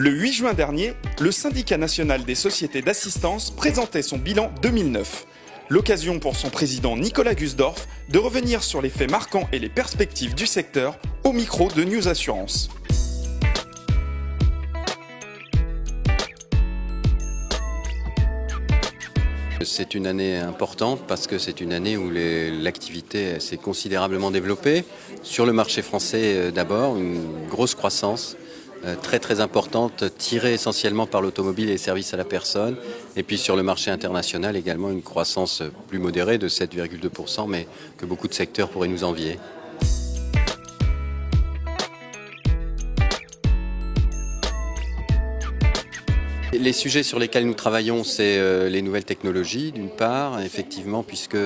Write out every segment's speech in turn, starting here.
Le 8 juin dernier, le syndicat national des sociétés d'assistance présentait son bilan 2009. L'occasion pour son président Nicolas Gusdorf de revenir sur les faits marquants et les perspectives du secteur au micro de News Assurance. C'est une année importante parce que c'est une année où l'activité s'est considérablement développée. Sur le marché français d'abord, une grosse croissance très importante, tirée essentiellement par l'automobile et les services à la personne. Et puis sur le marché international également une croissance plus modérée de 7,2%, mais que beaucoup de secteurs pourraient nous envier. Les sujets sur lesquels nous travaillons, c'est les nouvelles technologies, d'une part, effectivement, puisque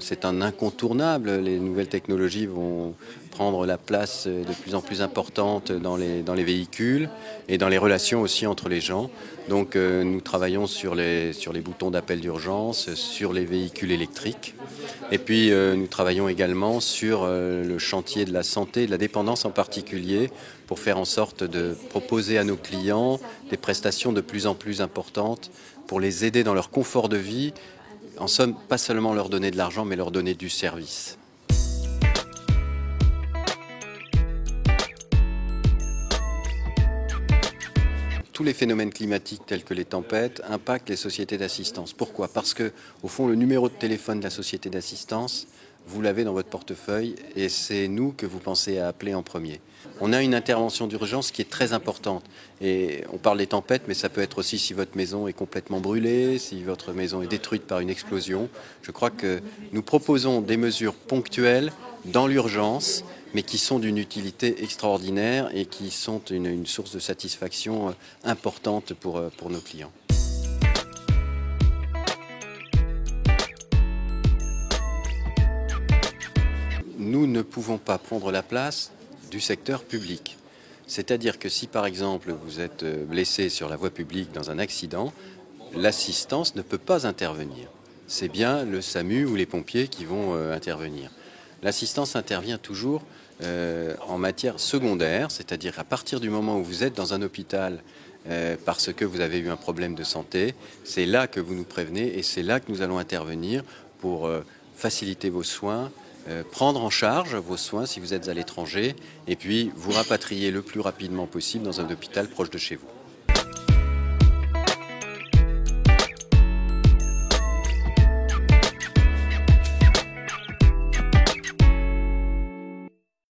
c'est un incontournable. Les nouvelles technologies vont prendre la place de plus en plus importante dans les véhicules et dans les relations aussi entre les gens. Donc nous travaillons sur les boutons d'appel d'urgence, sur les véhicules électriques. Et puis nous travaillons également sur le chantier de la santé, de la dépendance en particulier, pour faire en sorte de proposer à nos clients des prestations de plus en plus importantes pour les aider dans leur confort de vie. En somme, pas seulement leur donner de l'argent, mais leur donner du service. Tous les phénomènes climatiques tels que les tempêtes impactent les sociétés d'assistance. Pourquoi? Parce que, au fond, le numéro de téléphone de la société d'assistance, vous l'avez dans votre portefeuille et c'est nous que vous pensez à appeler en premier. On a une intervention d'urgence qui est très importante. Et on parle des tempêtes, mais ça peut être aussi si votre maison est complètement brûlée, si votre maison est détruite par une explosion. Je crois que nous proposons des mesures ponctuelles dans l'urgence, mais qui sont d'une utilité extraordinaire et qui sont une source de satisfaction importante pour nos clients. Nous ne pouvons pas prendre la place du secteur public. C'est-à-dire que si par exemple vous êtes blessé sur la voie publique dans un accident, l'assistance ne peut pas intervenir. C'est bien le SAMU ou les pompiers qui vont intervenir. L'assistance intervient toujours en matière secondaire, c'est-à-dire à partir du moment où vous êtes dans un hôpital parce que vous avez eu un problème de santé, c'est là que vous nous prévenez et c'est là que nous allons intervenir pour faciliter vos soins, prendre en charge vos soins si vous êtes à l'étranger et puis vous rapatrier le plus rapidement possible dans un hôpital proche de chez vous.